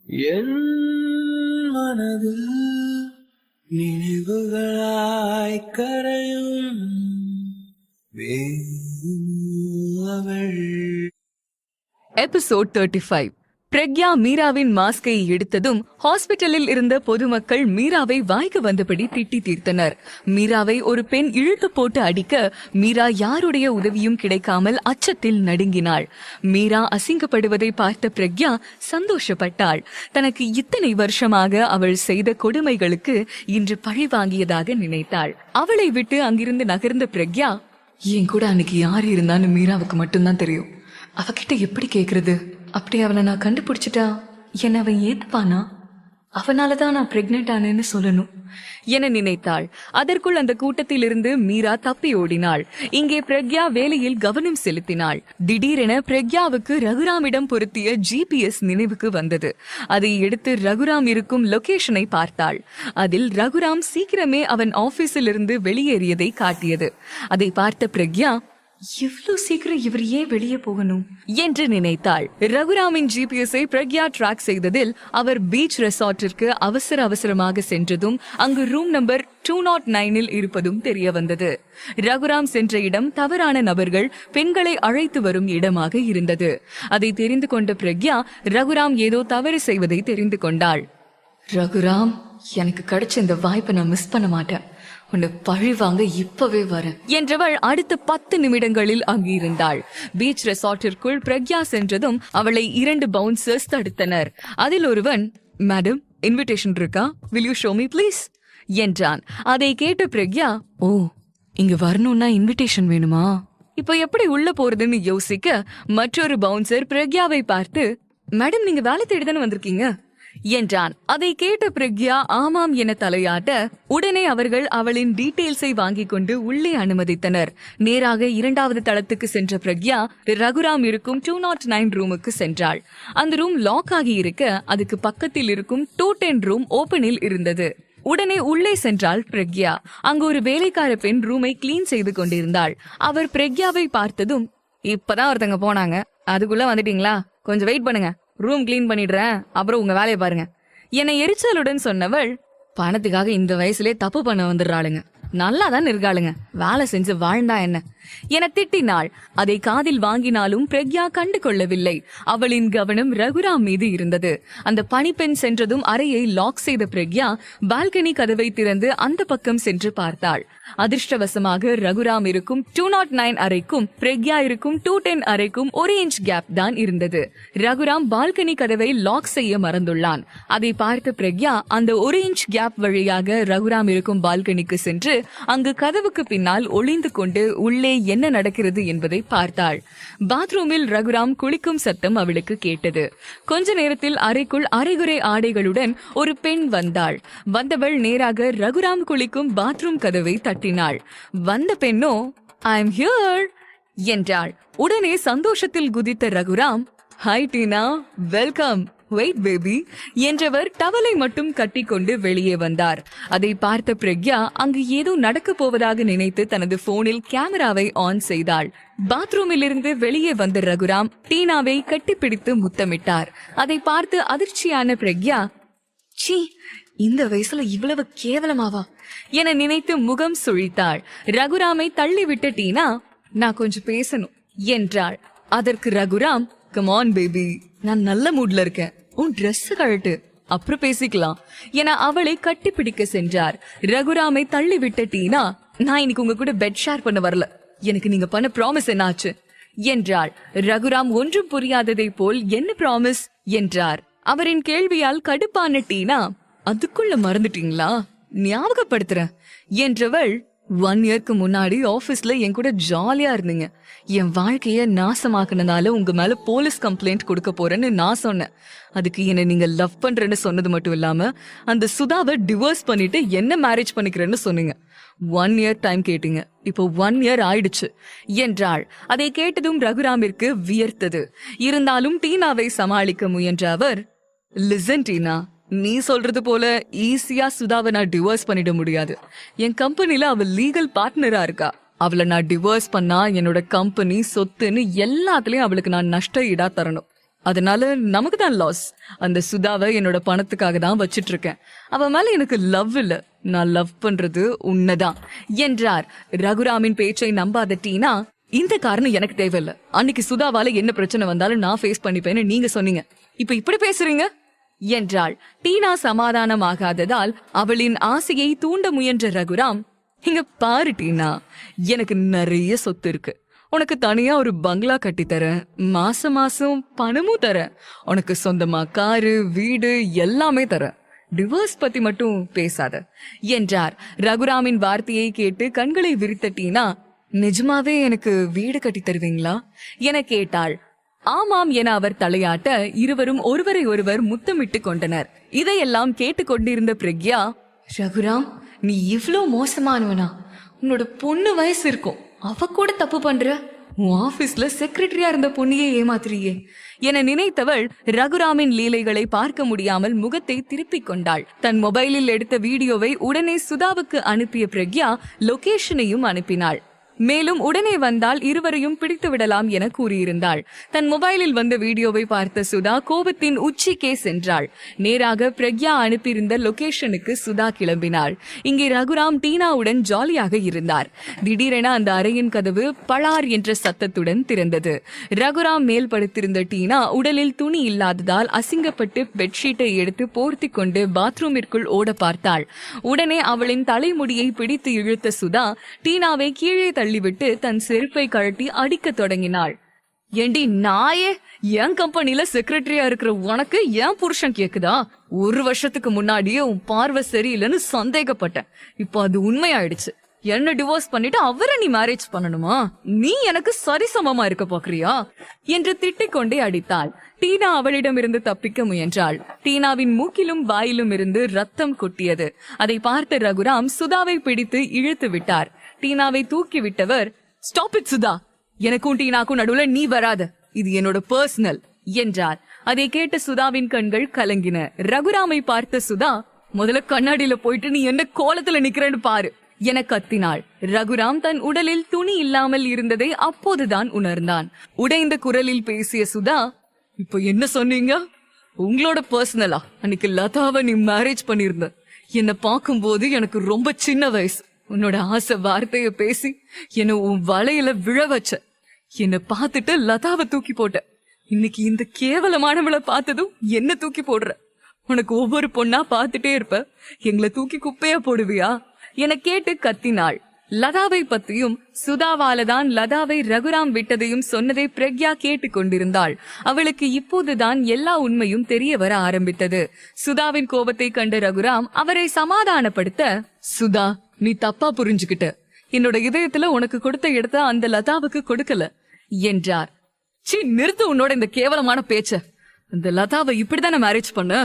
என் மனதில் நினைவுகளாய் கரையும் அவள். எபிசோட் 35. பிரக்யா மீராவின் மாஸ்கை எடுத்ததும் ஹாஸ்பிட்டலில் இருந்த பொதுமக்கள் மீராவை வாய்க்கு வந்தபடி திட்டி தீர்த்தனர். மீராவை ஒரு பெண் இழுத்து போட்டு அடிக்க மீரா யாருடைய உதவியும் கிடைக்காமல் அச்சத்தில் நடுங்கினாள். மீரா அசிங்கப்படுவதை பார்த்த பிரக்யா சந்தோஷப்பட்டாள். தனக்கு இத்தனை வருஷமாக அவள் செய்த கொடுமைகளுக்கு இன்று பழி வாங்கியதாக நினைத்தாள். அவளை விட்டு அங்கிருந்து நகர்ந்த பிரக்யா, என் கூட அன்னைக்கு யார் இருந்தான்னு மீராவுக்கு மட்டும்தான் தெரியும். அவகிட்ட எப்படி கேக்குறது? அப்படி அவளை நான் கண்டுபிடிச்சிட்டா என்ன அவன் ஏத்துப்பானா? அவனாலதான் நான் பிரெக்னென்ட் ஆனேன்னு சொல்லணும் என நினைத்தாள். அதற்குள் அந்த கூட்டத்தில் இருந்து மீரா தப்பி ஓடினாள். இங்கே பிரக்யா வேலையில் கவனம் செலுத்தினாள். திடீரென பிரக்யாவுக்கு ரகுராமிடம் பொருத்திய GPS நினைவுக்கு வந்தது. அதை எடுத்து ரகுராம் இருக்கும் லொகேஷனை பார்த்தாள். அதில் ரகுராம் சீக்கிரமே அவன் ஆபீஸில் இருந்து வெளியேறியதை காட்டியது. அதை பார்த்த பிரக்யா, இவ்வளவு சீக்கிரம் இவர் ஏன் வெளியே போகணும் என்று நினைத்தாள். ரகுராமின் GPSஐ பிரக்யா ட்ராக் செய்ததில் அவர் பீச் ரெசார்ட்டிற்கு அவசரமாக சென்றதும் அங்கு ரூம் நம்பர் 209 இருப்பதும் தெரிய வந்தது. ரகுராம் சென்ற இடம் தவறான நபர்கள் பெண்களை அழைத்து வரும் இடமாக இருந்தது. அதை தெரிந்து கொண்ட பிரக்யா ரகுராம் ஏதோ தவறு செய்வதை தெரிந்து கொண்டாள். ரகுராம், எனக்கு கிடைச்ச இந்த வாய்ப்பை நான் மிஸ் பண்ண மாட்டேன். உன்னை பழி வாங்க இப்பவே வர என்றவள் அடுத்த 10 நிமிடங்களில் அங்கிருந்தாள். பீச் ரெசார்ட்டிற்குள் பிரக்யா சென்றதும் அவளை 2 பவுன்சர்ஸ் தடுத்தனர். அதில் ஒருவன், மேடம், இன்விடேஷன் இருக்கா? Will you show me please என்றான். அதை கேட்ட பிரக்யா, ஓ, இங்க வரணும்னா இன்விடேஷன் வேணுமா? இப்ப எப்படி உள்ள போறதுன்னு யோசிக்க மற்றொரு பவுன்சர் பிரக்யாவை பார்த்து, மேடம், நீங்க வேலை தேடிதானே வந்திருக்கீங்க என்றான். அதை கேட்ட பிரக்யா ஆமாம் என தலையாட்ட உடனே அவர்கள் அவளின் டீடைல்ஸை வாங்கிக் கொண்டு உள்ளே அனுமதித்தனர். நேராக 2வது தளத்துக்கு சென்ற பிரக்யா ரகுராம் இருக்கும் 209 ரூமுக்கு சென்றாள். அந்த ரூம் லாக் ஆகி இருக்க அதுக்கு பக்கத்தில் இருக்கும் 210 ரூம் ஓபனில் இருந்தது. உடனே உள்ளே சென்றாள் பிரக்யா. அங்கு ஒரு வேலைக்கார பெண் ரூமை கிளீன் செய்து கொண்டிருந்தாள். அவர் பிரக்யாவை பார்த்ததும், இப்பதான் ஒருத்தங்க போனாங்க, அதுக்குள்ள வந்துட்டீங்களா? கொஞ்சம் வெயிட் பண்ணுங்க, ரூம் கிளீன் பண்ணிடுறேன், அப்புறம் உங்க வேலையை பாருங்க என எரிச்சலுடன் சொன்னவள், பணத்துக்காக இந்த வயசுலே தப்பு பண்ண வந்துடுறாளுங்க, நல்லாதான் இருக்காளுங்க, வேலை செஞ்சு வாழ்ந்தா என்ன என திட்டினாள். அதை காதில் வாங்கினாலும் பிரக்யா கண்டு கொள்ளவில்லை. அவளின் கவனம் ரகுராம் மீது இருந்தது. அந்த பணிப்பெண் சென்றதும் அறையை லாக் செய்த பிரக்யா பால்கனி கதவை திறந்து அந்த பக்கம் சென்று பார்த்தாள். அதிர்ஷ்டவசமாக ரகுராம் இருக்கும் 209 அறைக்கும் பிரக்யா இருக்கும் 210 அறைக்கும் 1 இன்ச் கேப் தான் இருந்தது. ரகுராம் பால்கனி கதவை லாக் செய்ய மறந்துள்ளான். அதை பார்த்த பிரக்யா அந்த 1 இன்ச் கேப் வழியாக ரகுராம் இருக்கும் பால்கனிக்கு சென்று அங்கு கதவுக்கு பின்னால் ஒளிந்து கொண்டு உள்ளே என்ன நடக்கிறது என்பதை பார்த்தாள். பாத்ரூமில் ரகுராம் குளிக்கும் சத்தம் அவளுக்கு கேட்டது. கொஞ்ச நேரத்தில் அறைக்குள் அரைகுறை ஆடைகளுடன் ஒரு பெண் வந்தாள். வந்தவள் நேராக ரகுராம் குளிக்கும் பாத்ரூம் கதவை தட்டினாள். வந்த பெண்ணோ, ஐ எம் ஹியர் என்றாள். உடனே சந்தோஷத்தில் குதித்த ரகுராம், ஹாய் டீனா, வெல்கம், வெயிட் பேபி என்றவர் டவலை மட்டும் கட்டிக்கொண்டு வெளியே வந்தார். அதை பார்த்த பிரக்யா அங்கு ஏதோ நடக்க போவதாக நினைத்து தனது போனில் கேமராவை ஆன் செய்தாள். பாத்ரூமில் இருந்து வெளியே வந்த ரகுராம் டீனாவை கட்டிப்பிடித்து முத்தமிட்டார். அதை பார்த்து அதிர்ச்சியான பிரக்யா, சீ, இந்த வயசுல இவ்வளவு கேவலமாவா என நினைத்து முகம் சுழித்தாள். ரகுராமை தள்ளிவிட்ட டீனா, நான் கொஞ்சம் பேசணும் என்றாள். அதற்கு ரகுராம், கம் ஆன் பேபி, நான் நல்ல மூட்ல இருக்கேன், உன் ட்ரெஸ் கழட்டு, அப்புறம் பேசிக்கலாம் என அவளை கட்டிப்பிடிக்க சென்றார். ரகுராமை தள்ளிவிட்ட டீனா, நான் இன்னைக்கு உங்க கூட பெட் ஷேர் பண்ண வரல, எனக்கு நீங்க பண்ண ப்ராமிஸ் என்னாச்சு என்றாள். ரகுராம் ஒன்றும் புரியாததை போல், என்ன ப்ராமிஸ் என்றார். அவரின் கேள்வியால் கடுப்பான டீனா, அதுக்குள்ள மறந்துட்டீங்களா, ஞாபகப்படுத்துறேன் என்றவள், 1 இயர்க்கு முன்னாடி ஆபீஸ்ல என் கூட ஜாலியா இருந்தீங்க, என் வாழ்க்கைய நாசமாக்குனதால உங்க மேல போலீஸ் கம்ப்ளைண்ட் கொடுக்க போறேன்னு நான் சொன்னேன். அதுக்கு என்ன நீங்க லவ் பண்றேன்னு சொன்னது மட்டும் இல்லாம அந்த சுதாவை டிவோர்ஸ் பண்ணிட்டு என்ன மேரேஜ் பண்ணிக்கிறேன்னு சொன்னீங்க. 1 இயர் டைம் கேட்டீங்க, இப்போ 1 இயர் ஆயிடுச்சு என்றாள். அதை கேட்டதும் ரகுராமிற்கு வியர்த்தது. இருந்தாலும் டீனாவை சமாளிக்க முயன்ற அவர், லிசன் டீனா, நீ சொல்றது போல ஈஸியா சுதாவை நான் டிவோர்ஸ் பண்ணிட முடியாது. என் கம்பெனில அவ லீகல் பார்ட்னரா இருக்கா. அவளை நான் டிவோர்ஸ் பண்ணா என்னோட கம்பெனி சொத்துன்னு எல்லாத்துலயும் அவளுக்கு நான் நஷ்ட ஈடா தரணும். அதனால நமக்கு தான் லாஸ். அந்த சுதாவை என்னோட பணத்துக்காக தான் வச்சிட்டு இருக்கேன். அவ மேல எனக்கு லவ் இல்ல, நான் லவ் பண்றது உன்னதான் என்றார். ரகுராமின் பேச்சை நம்பாத டீனா, இந்த காரணம் எனக்கு தேவையில்ல. அன்னைக்கு சுதாவால என்ன பிரச்சனை வந்தாலும் நான் ஃபேஸ் பண்ணிப்பேன்னு நீங்க சொன்னீங்க, இப்ப இப்படி பேசுறீங்க என்றாள். டீனா சமாதானமாகாததால் அவளின் ஆசையை தூண்ட முயன்ற ரகுராம், இங்க பாரு டீனா, எனக்கு நிறைய சொத்து இருக்கு. உனக்கு தனியா ஒரு பங்களா கட்டி தரேன், மாசம் மாசம் பணமும் தரேன், உனக்கு சொந்தமா காரு வீடு எல்லாமே தரேன். டிவோர்ஸ் பத்தி மட்டும் பேசாத என்றார். ரகுராமின் வார்த்தையை கேட்டு கண்களை விரித்த டீனா, நிஜமாவே எனக்கு வீடு கட்டி தருவீங்களா என கேட்டாள். ஆமாம் என அவர் தலையாட்ட இருவரும் ஒருவரை ஒருவர் முத்தமிட்டு கொண்டனர். இதையெல்லாம் கேட்டுக்கொண்டிருந்த பிரக்யா, ரகுராம் நீ இவ்ளோ மோசமானவனா? உன்னோட பொண்ணு வயசு இருக்கும், அவ கூட தப்பு பண்ற. உன் ஆபீஸ்ல செக்ரட்டரியா இருந்த பொண்ணையே ஏமாத்துறியே என நினைத்தவள் ரகுராமின் லீலைகளை பார்க்க முடியாமல் முகத்தை திருப்பிக் கொண்டாள். தன் மொபைலில் எடுத்த வீடியோவை உடனே சுதாவுக்கு அனுப்பிய பிரக்யா லொகேஷனையும் அனுப்பினாள். மேலும் உடனே வந்தால் இருவரையும் பிடித்து விடலாம் என கூறியிருந்தாள். தன் மொபைலில் வந்த வீடியோவை பார்த்த சுதா கோபத்தின் உச்சிக்கே சென்றாள். நேராக பிரக்யா அனுப்பியிருந்த லொகேஷனுக்கு சுதா கிளம்பினாள். இங்கே ரகுராம் டீனாவுடன் ஜாலியாக இருந்தார். திடீரென அந்த அறையின் கதவு பளார் என்ற சத்தத்துடன் திறந்தது. ரகுராம் மேல் படுத்திருந்த டீனா உடலில் துணி இல்லாததால் அசிங்கப்பட்டு பெட்ஷீட்டை எடுத்து போர்த்தி கொண்டு பாத்ரூமிற்குள் ஓட பார்த்தாள். உடனே அவளின் தலைமுடியை பிடித்து இழுத்த சுதா டீனாவை கீழே தள்ளிவிட்டு தன் செருப்பை கழட்டி அடிக்க தொடங்கினாள். ஏண்டி நாயே, என் கம்பெனில செக்ரட்டரியா இருக்கிற உனக்கு என் புருஷன் கேக்குதா? ஒரு வருஷத்துக்கு முன்னாடியே உன் பார்வை சரியில்லைன்னு சந்தேகப்பட்டேன், இப்போ அது உண்மையாயிடுச்சு. என்ன டிவோர்ஸ் பண்ணிட்டு அவரை நீ மேரேஜ் பண்ணணுமா? நீ எனக்கு சரிசமமா இருக்க பாக்குறியா என்று திட்டிக் கொண்டே அடித்தாள். டீனா அவளிடமிருந்து தப்பிக்க முயன்றாள். டீனாவின் மூக்கிலும் வாயிலும் இருந்து ரத்தம் கொட்டியது. அதை பார்த்த ரகுராம் சுதாவை பிடித்து இழுத்து விட்டார். டீனாவை தூக்கி விட்டவர், ஸ்டாப் இட் சுதா, எனக்கும் டீனாக்கும் நடுவுல நீ வராத, இது என்னோட பர்சனல் என்றார். அதை கேட்ட சுதாவின் கண்கள் கலங்கின. ரகுராமை பார்த்த சுதா, முதல்ல கண்ணாடியில போயிட்டு நீ என்ன கோலத்துல நிக்கிறேன்னு பாரு என கத்தினாள். ரகுராம் தன் உடலில் துணி இல்லாமல் இருந்ததை அப்போதுதான் உணர்ந்தான். உடைந்த குரலில் பேசிய சுதா, இப்ப என்ன சொன்னீங்க? உங்களோட பர்சனலா? அன்னைக்கு லதாவை நீ மேரேஜ் பண்ணிருந்த, என்ன பார்க்கும்போது எனக்கு ரொம்ப சின்ன வயசு. உன்னோட ஆசை வார்த்தைய பேசி என்ன உன் வலையில விழ வச்ச. என்ன பார்த்துட்டு லதாவை தூக்கி போட்ட. இன்னைக்கு இந்த கேவலமானவளை பார்த்ததும் என்ன தூக்கி போடுற? உனக்கு ஒவ்வொரு பொண்ணா பார்த்துட்டே இருப்ப, எங்களை தூக்கி குப்பையா போடுவியா என கேட்டு கத்தினாள். லதாவை பத்தியும் சுதாவாலதான் லதாவை ரகுராம் விட்டதையும் சொன்னதை பிரக்யா கேட்டு கொண்டிருந்தாள். அவளுக்கு இப்போதுதான் எல்லா உண்மையும் தெரிய வர ஆரம்பித்தது. சுதாவின் கோபத்தை கண்ட ரகுராம் அவரை சமாதானப்படுத்த, சுதா நீ தப்பா புரிஞ்சுகிட்ட, என்னோட இதயத்துல உனக்கு கொடுத்த இடத்த அந்த லதாவுக்கு கொடுக்கல என்றார். சீ, நிறுத்து உன்னோட இந்த கேவலமான பேச்ச. அந்த லதாவை இப்படித்தானே மேரேஜ் பண்ண?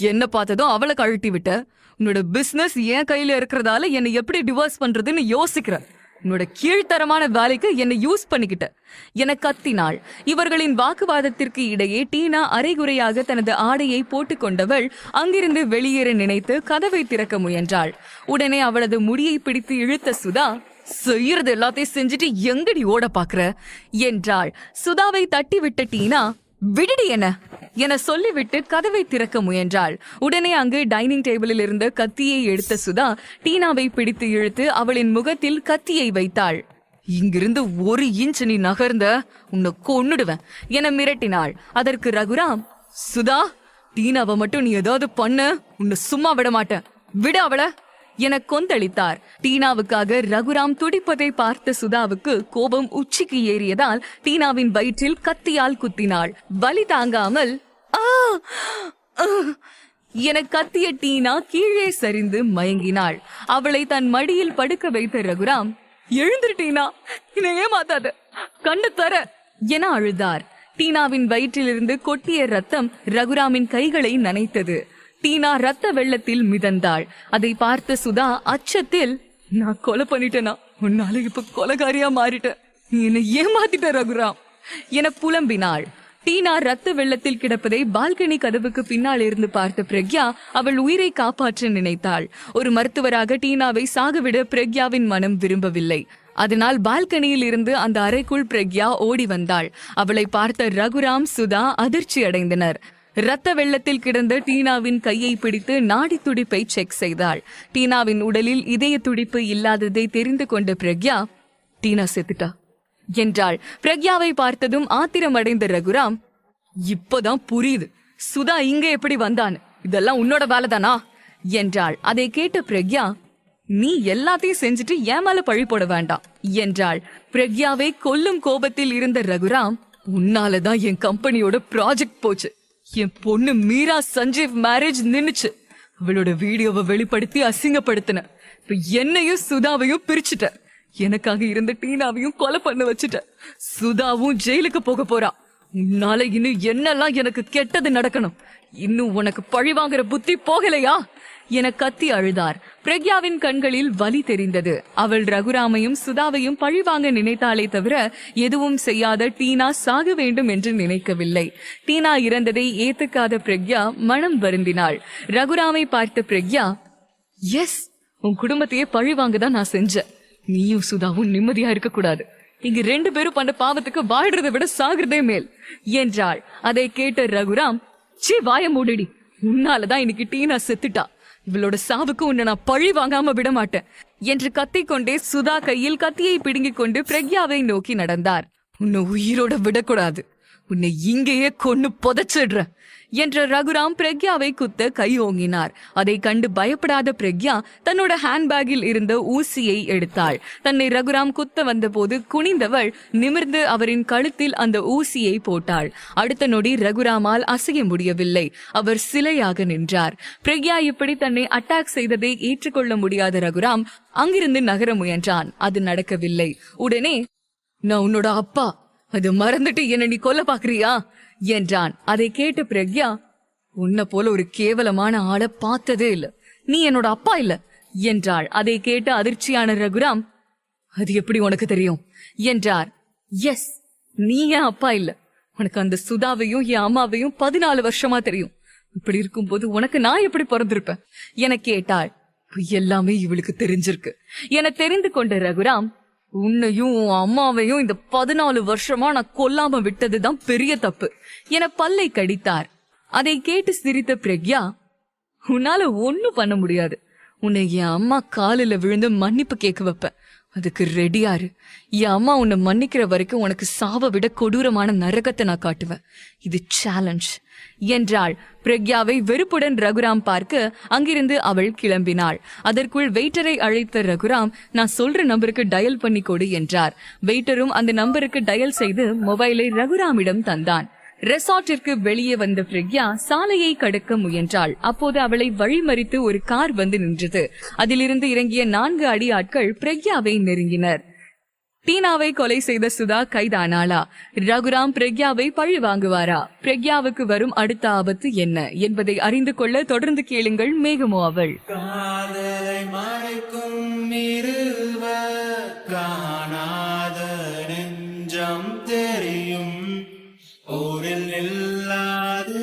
என்ன பார்த்ததும் அவளை கழட்டி விட்ட. உன்னோட பிசினஸ் என் கையில இருக்கிறதால என்னை எப்படி டிவோர்ஸ் பண்றதுன்னு யோசிக்கிற. உன்னோட கீழ்த்தரமான வேலைக்கு என்னை யூஸ் பண்ணிக்கிட்ட என கத்தினாள். இவர்களின் வாக்குவாதத்திற்கு இடையே டீனா அரைகுறையாக தனது ஆடையை போட்டுக் கொண்டவள் அங்கிருந்து வெளியேற நினைத்து கதவை திறக்க முயன்றாள். உடனே அவளது முடியை பிடித்து இழுத்த சுதா, செய்யறது எல்லாத்தையும் செஞ்சுட்டு எங்கடி ஓட பாக்குற என்றாள். சுதாவை தட்டிவிட்ட டீனா, விடுடி என சொல்லிவிட்டு கதவை திறக்க முயன்றாள். உடனே அங்கு டைனிங் டேபிளில் இருந்த கத்தியை எடுத்த சுதா டீனாவை பிடித்து இழுத்து அவளின் முகத்தில் கத்தியை வைத்தாள். இங்கிருந்து 1 இன்ச் நீ நகர்ந்த உன்னை கொன்னுடுவேன் என மிரட்டினாள். அதற்கு ரகுராம், சுதா, டீனாவை மட்டும் நீ ஏதாவது பண்ண உன்னை சும்மா விட மாட்டேன், விட அவளை என கொந்தளித்தார். டீனாவுக்காக ரகுராம் துடிப்பதை பார்த்த சுதாவுக்கு கோபம் உச்சிக்கு ஏறியதால் டீனாவின் வயிற்றில் கத்தியால் குத்தினாள். வலி தாங்காமல் என கத்திய டீனா கீழே சரிந்து மயங்கினாள். அவளை தன் மடியில் படுக்க வைத்த ரகுராம், எழுந்திரு டீனா, என்னை ஏமாத்தாத, கண்ணு தர என அழுதார். டீனாவின் வயிற்றிலிருந்து கொட்டிய ரத்தம் ரகுராமின் கைகளை நனைத்தது. டீனா ரத்த வெள்ளத்தில் மிதந்தாள். அதை பார்த்த சுதா அச்சத்தில், நான் கொலை பண்ணிட்டேனா? உன்னால இப்ப கொலைகாரியா மாறிட்ட, நீ என்னை ஏமாத்திட்ட ரகுராம் என புலம்பினாள். டீனா ரத்த வெள்ளத்தில் கிடப்பதை பால்கனி கதவுக்கு பின்னால் இருந்து பார்த்த பிரக்யா அவள் உயிரை காப்பாற்ற நினைத்தாள். ஒரு மருத்துவராக டீனாவை சாகவிட பிரக்யாவின் மனம் விரும்பவில்லை. அதனால் பால்கனியில் இருந்து அந்த அறைக்குள் பிரக்யா ஓடி வந்தாள். அவளை பார்த்த ரகுராம், சுதா அதிர்ச்சி அடைந்தனர். இரத்த வெள்ளத்தில் கிடந்த டீனாவின் கையை பிடித்து நாடி துடிப்பை செக் செய்தாள். டீனாவின் உடலில் இதய துடிப்பு இல்லாததை தெரிந்து கொண்ட பிரக்யா, டீனா செத்துட்டா என்றாள். பிரக்யாவை பார்த்ததும் ஆத்திரம் அடைந்த ரகுராம், இப்பதான் புரியுது சுதா இங்க எப்படி வந்தான், இதெல்லாம் உன்னோட வேலைதானா என்றாள். அதை கேட்ட பிரக்யா, நீ எல்லாத்தையும் செஞ்சுட்டு ஏன் மேல பழி போட வேண்டாம் என்றாள். பிரக்யாவை கொல்லும் கோபத்தில் இருந்த ரகுராம், உன்னாலதான் என் கம்பெனியோட ப்ராஜெக்ட் போச்சு, என் பொண்ணு மீரா சஞ்சீவ் மேரேஜ் நின்னுச்சு, அவளோட வீடியோவை வெளிப்படுத்தி அசிங்கப்படுத்தின, இப்ப என்னையும் சுதாவையும் பிரிச்சுட்ட, எனக்காக இருந்த டீனாவையும் கொலை பண்ண வச்சுட்ட, சுதாவும் ஜெயிலுக்கு போக போறா, உன்னால இன்னும் என்னெல்லாம் எனக்கு கெட்டது நடக்கணும், இன்னும் உனக்கு பழி வாங்குற புத்தி போகலையா என கத்தி அழுதார். பிரக்யாவின் கண்களில் வலி தெரிந்தது. அவள் ரகுராமையும் சுதாவையும் பழி வாங்க நினைத்தாலே தவிர எதுவும் செய்யாத டீனா சாக வேண்டும் என்று நினைக்கவில்லை. டீனா இறந்ததை ஏத்துக்காத பிரக்யா மனம் வருந்தினாள். ரகுராமை பார்த்த பிரக்யா, எஸ், உன் குடும்பத்தையே பழி வாங்கதான் நான் செஞ்சேன், நீயும் சுதாவும் நிம்மதியா இருக்க கூடாது, இங்க 2 பேரும் பண்ண பாவத்துக்கு வாழ்றதை விட சாகிறதே மேல் என்றாள். அதை கேட்ட ரகுராம், சீ வாய மூடிடி, உன்னாலதான் இன்னைக்கு டீனா செத்துட்டா, இவளோட சாவுக்கு உன்னை நான் பழி வாங்காம விட மாட்டேன் என்று கத்திக்கொண்டே சுதா கையில் கத்தியை பிடுங்கிக் கொண்டு பிரக்யாவை நோக்கி நடந்தார். உன்னை உயிரோட விடக்கூடாது, உன்னை இங்கேயே கொன்னு புதைச்சிடுற என்ற ரகுராம் பிரக்யாவை குத்த கை ஓங்கினார். அதை கண்டு பயப்படாத பிரக்யா தன்னோட ஹேண்ட்பேக்கில் இருந்த ஊசியை எடுத்தாள். தன்னை ரகுராம் குத்த வந்த போது குனிந்தவள் நிமிர்ந்து அவரின் கழுத்தில் அந்த ஊசியை போட்டாள். அடுத்த நொடி ரகுராமால் அசைய முடியவில்லை, அவர் சிலையாக நின்றார். பிரக்யா இப்படி தன்னை அட்டாக் செய்ததை ஏற்றுக்கொள்ள முடியாத ரகுராம் அங்கிருந்து நகர முயன்றான். அது நடக்கவில்லை. உடனே, நான் உன்னோட அப்பா, அது மறந்துட்டு என்ன நீ கொல்ல பாக்குறியா என்றான். அதை கேட்ட பிரக்யா, உன்னை போல ஒரு கேவலமான ஆளை பார்த்ததே இல்ல, நீ என்னோட அப்பா இல்ல என்றாள். அதை கேட்ட அதிர்ச்சியான ரகுராம், அது எப்படி உனக்கு தெரியும் என்றார். எஸ், நீ என் அப்பா இல்ல, உனக்கு அந்த சுதாவையும் என் அம்மாவையும் 14 வருஷமா தெரியும், இப்படி இருக்கும் போது உனக்கு நான் எப்படி பிறந்திருப்பேன் என கேட்டாள். எல்லாமே இவளுக்கு தெரிஞ்சிருக்கு என தெரிந்து கொண்ட ரகுராம், உன்னையும் உன் அம்மாவையும் இந்த 14 வருஷமா நான் கொல்லாம விட்டதுதான் பெரிய தப்பு என பல்லை கடித்தார். அதை கேட்டு சிரித்த பிரக்யா, உன்னால ஒண்ணும் பண்ண முடியாது, உன்னை என் அம்மா காலில விழுந்து மன்னிப்பு கேட்க வைப்பேன், அதுக்கு ரெடியாரு, என் அம்மா உன்னை மன்னிக்கிற வரைக்கும் உனக்கு சாவை விட கொடூரமான நரகத்தை நான் காட்டுவேன், இது சேலஞ்ச் என்றாள். பிரக்யாவை வெறுப்புடன் ரகுராம் பார்க்க அங்கிருந்து அவள் கிளம்பினாள். அதற்குள் வெயிட்டரை அழைத்த ரகுராம், நான் சொல்ற நம்பருக்கு டயல் பண்ணி கொடு என்றார். வெயிட்டரும் அந்த நம்பருக்கு டயல் செய்து மொபைலை ரகுராமிடம் தந்தான். ரெசார்ட்டிற்கு வெளியே வந்த பிரக்யா சாலையை கடக்க முயன்றாள். அப்போது அவளை வழிமறித்து ஒரு கார் வந்து நின்றது. அதிலிருந்து இறங்கிய 4 அடி ஆட்கள் பிரக்யாவை நெருங்கினர். டீனாவை கொலை செய்த சுதா கைதானாளா? ரகுராம் பிரக்யாவை பழி வாங்குவாரா? பிரக்யாவுக்கு வரும் அடுத்த ஆபத்து என்ன என்பதை அறிந்து கொள்ள தொடர்ந்து கேளுங்கள் மேகமோ அவள். காதலை மறைக்கும் இருவர் காணாத நெஞ்சம் தெரியும், ஊரில் இல்லாத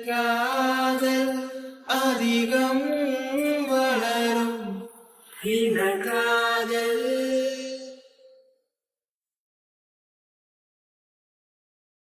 காதல் அதிகம் வளரும்.